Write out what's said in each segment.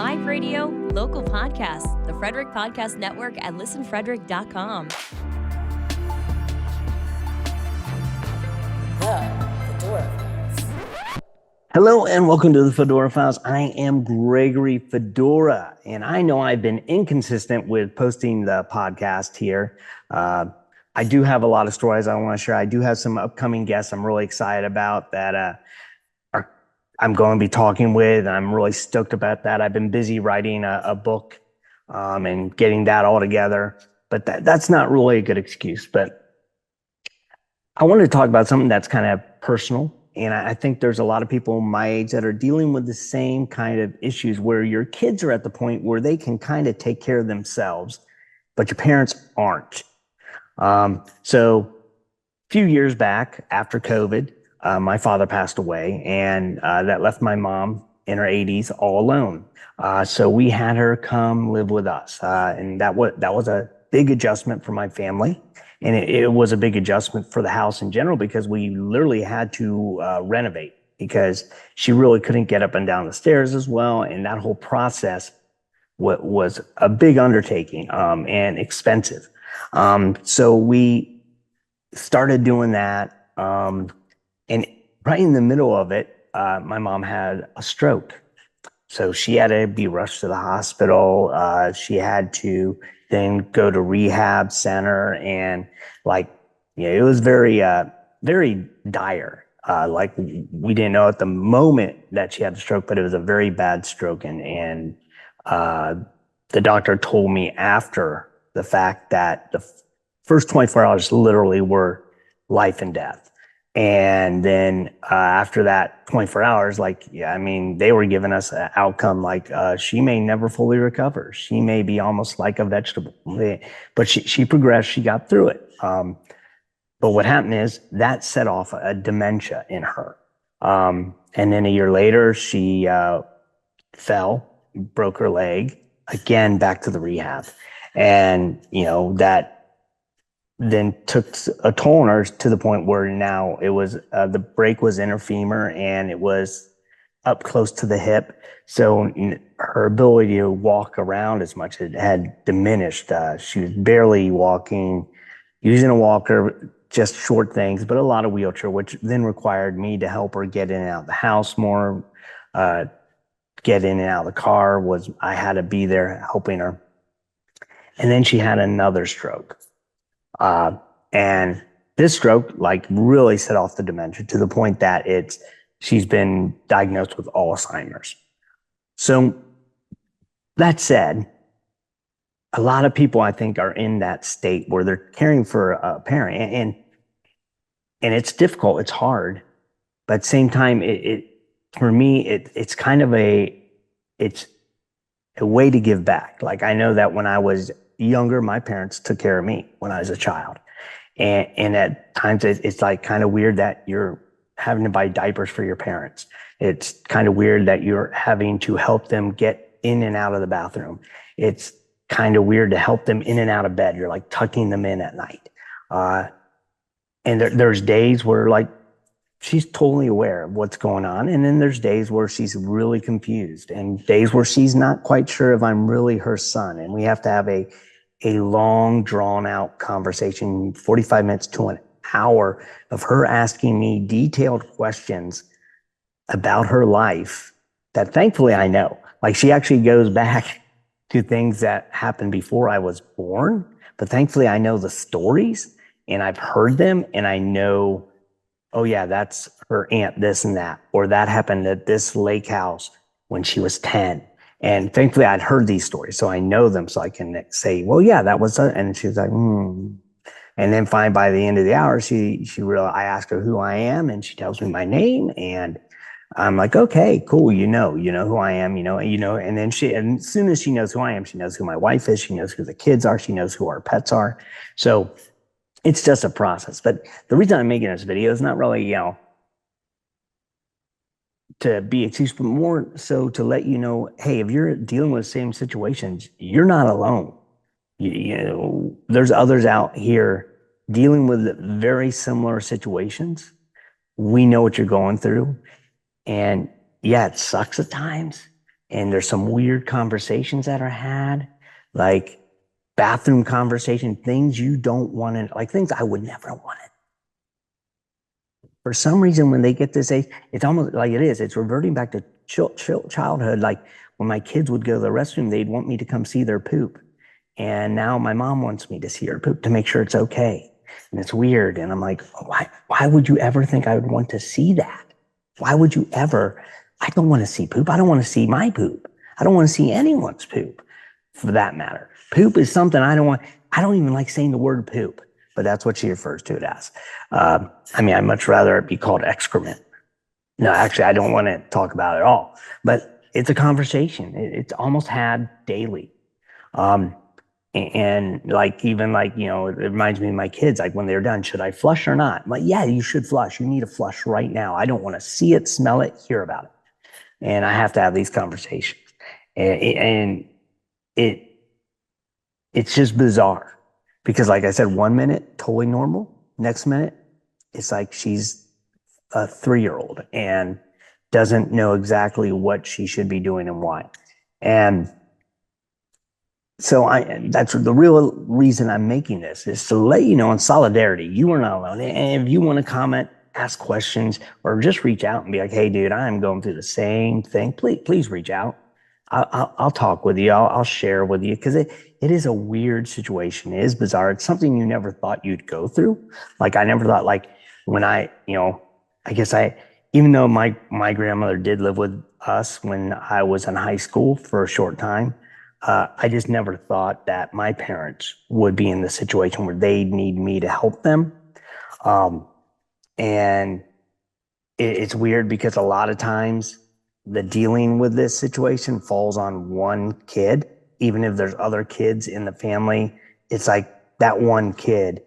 live radio, local podcasts, the Frederick Podcast Network at listenfrederick.com. The Fedora Files. Hello and welcome to the Fedora Files. I am Gregory Fedora, and I know I've been inconsistent with posting the podcast here. I do have a lot of stories I want to share. I do have some upcoming guests I'm really excited about that I'm going to be talking with. I'm really stoked about that. I've been busy writing a book and getting that all together, but that's not really a good excuse. But I wanted to talk about something that's kind of personal. And I think there's a lot of people my age that are dealing with the same kind of issues where your kids are at the point where they can kind of take care of themselves, but your parents aren't. So a few years back after COVID, my father passed away, and that left my mom in her 80s all alone. So we had her come live with us, and that was a big adjustment for my family. And it was a big adjustment for the house in general because we literally had to renovate because she really couldn't get up and down the stairs as well. And that whole process was a big undertaking and expensive. So we started doing that. And right in the middle of it, my mom had a stroke. So she had to be rushed to the hospital. She had to then go to rehab center, and it was very, very dire. We didn't know at the moment that she had a stroke, but it was a very bad stroke. And the doctor told me after the fact that the first 24 hours literally were life and death. And then after that 24 hours, they were giving us an outcome she may never fully recover. She may be almost like a vegetable. But she progressed. She got through it. But what happened is that set off a dementia in her. And then a year later, she fell, broke her leg, again back to the rehab. And, that then took a toll on her to the point where now it was the break was in her femur and it was up close to the hip. So her ability to walk around as much had diminished. She was barely walking, using a walker, just short things, but a lot of wheelchair, which then required me to help her get in and out of the house more, get in and out of the car. I had to be there helping her. And then she had another stroke. And this stroke really set off the dementia to the point that she's been diagnosed with Alzheimer's. So that said, a lot of people I think are in that state where they're caring for a parent and it's difficult. It's hard, but at the same time, for me, it's kind of it's a way to give back. I know that when I was younger, my parents took care of me when I was a child. And at times it's kind of weird that you're having to buy diapers for your parents. It's kind of weird that you're having to help them get in and out of the bathroom. It's kind of weird to help them in and out of bed. You're tucking them in at night. And there's days where she's totally aware of what's going on. And then there's days where she's really confused and days where she's not quite sure if I'm really her son. And we have to have a long, drawn-out conversation, 45 minutes to an hour of her asking me detailed questions about her life that thankfully I know. She actually goes back to things that happened before I was born, but thankfully I know the stories and I've heard them and I know, oh yeah, that's her aunt this and that, or that happened at this lake house when she was 10. And thankfully, I'd heard these stories, so I know them, so I can say, well, yeah, that was, and she was like, And then finally, by the end of the hour, she realized, I asked her who I am, and she tells me my name, and I'm like, okay, cool, you know who I am, and then and as soon as she knows who I am, she knows who my wife is, she knows who the kids are, she knows who our pets are. So it's just a process. But the reason I'm making this video is not really, to be excused, but more so to let you know, hey, if you're dealing with the same situations, you're not alone. There's others out here dealing with very similar situations. We know what you're going through. And yeah, it sucks at times, and there's some weird conversations that are had, like bathroom conversation, things you don't want to, like things I would never want to. For some reason, when they get this age, it's almost like it's reverting back to childhood. Like when my kids would go to the restroom, they'd want me to come see their poop. And now my mom wants me to see her poop to make sure it's okay. And it's weird. And I'm like, why would you ever think I would want to see that? Why would you ever? I don't want to see poop. I don't want to see my poop. I don't want to see anyone's poop, for that matter. Poop is something I don't want. I don't even like saying the word poop, but that's what she refers to it as. I mean, I'd much rather it be called excrement. No, actually, I don't want to talk about it at all. But it's a conversation. It's almost had daily. And like, even like, you know, it reminds me of my kids, like when they're done, should I flush or not? I'm like, yeah, you should flush. You need to flush right now. I don't want to see it, smell it, hear about it. And I have to have these conversations. And it's just bizarre because, like I said, 1 minute, totally normal. Next minute, it's like she's a 3-year-old and doesn't know exactly what she should be doing and why. And so that's the real reason I'm making this, is to let you know, in solidarity, you are not alone. And if you want to comment, ask questions, or just reach out and be like, hey, dude, I'm going through the same thing. Please reach out. I'll talk with you. I'll share with you, because it is a weird situation. It is bizarre. It's something you never thought you'd go through. Like I never thought, like when I guess even though my grandmother did live with us when I was in high school for a short time, I just never thought that my parents would be in the situation where they need me to help them. And it's weird because a lot of times the dealing with this situation falls on one kid. Even if there's other kids in the family, it's like that one kid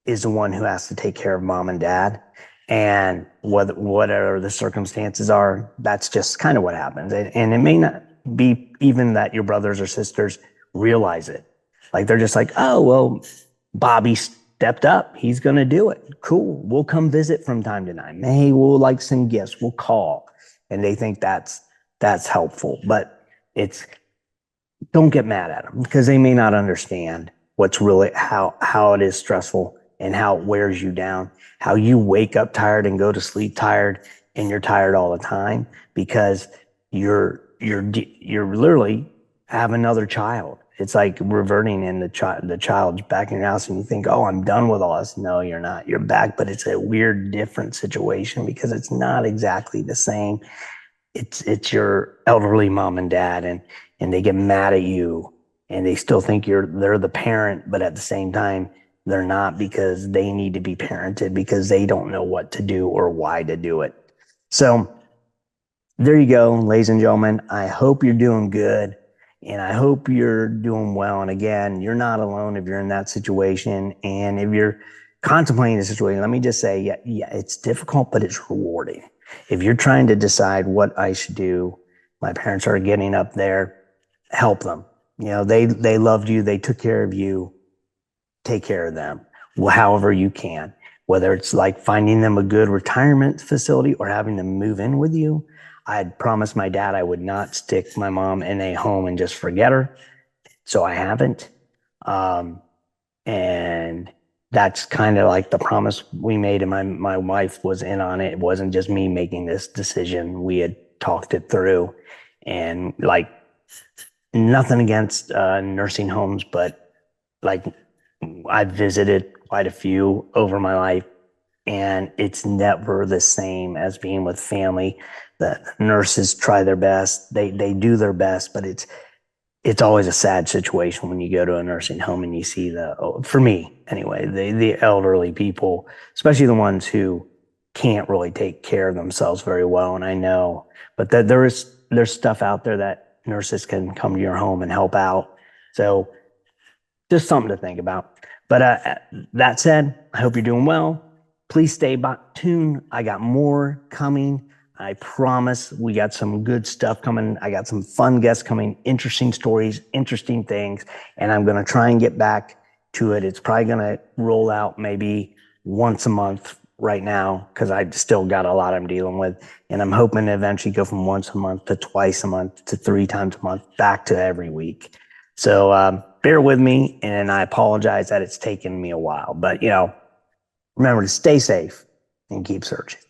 is the one who has to take care of mom and dad. And whatever the circumstances are, that's just kind of what happens. And it may not be even that your brothers or sisters realize it. Like they're just like, oh, well, Bobby stepped up. He's going to do it. Cool. We'll come visit from time to time. Hey, we'll like send gifts. We'll call. And they think that's helpful. But don't get mad at them, because they may not understand what's really how it is stressful and how it wears you down, how you wake up tired and go to sleep tired, and you're tired all the time because you're literally have another child. It's like reverting, and the child's back in your house, and you think, oh, I'm done with all this. No, you're not. You're back, but it's a weird, different situation because it's not exactly the same. It's your elderly mom and dad, and they get mad at you, and they still think they're the parent, but at the same time, they're not, because they need to be parented because they don't know what to do or why to do it. So there you go, ladies and gentlemen. I hope you're doing good, and I hope you're doing well. And again, you're not alone if you're in that situation. And if you're contemplating the situation, let me just say, yeah, it's difficult, but it's rewarding. If you're trying to decide what I should do, my parents are getting up there, help them. You know, they loved you. They took care of you. Take care of them however you can, whether it's like finding them a good retirement facility or having them move in with you. I had promised my dad I would not stick my mom in a home and just forget her. So I haven't. And that's kind of like the promise we made, and my wife was in on it. It wasn't just me making this decision. We had talked it through, and like nothing against nursing homes, but like I've visited quite a few over my life, and it's never the same as being with family. The nurses try their best. They do their best, but it's always a sad situation when you go to a nursing home and you see for me anyway, the elderly people, especially the ones who can't really take care of themselves very well. And I know, but there's stuff out there that nurses can come to your home and help out. So just something to think about. But that said, I hope you're doing well. Please stay tuned. I got more coming. I promise. We got some good stuff coming. I got some fun guests coming, interesting stories, interesting things, and I'm going to try and get back to it. It's probably going to roll out maybe once a month right now because I've still got a lot I'm dealing with. And I'm hoping to eventually go from once a month to twice a month to 3 times a month back to every week. So bear with me, and I apologize that it's taken me a while. But, remember to stay safe and keep searching.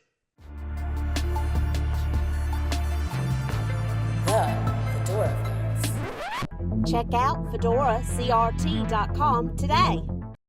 The Fedora Files. Check out FedoraCRT.com today.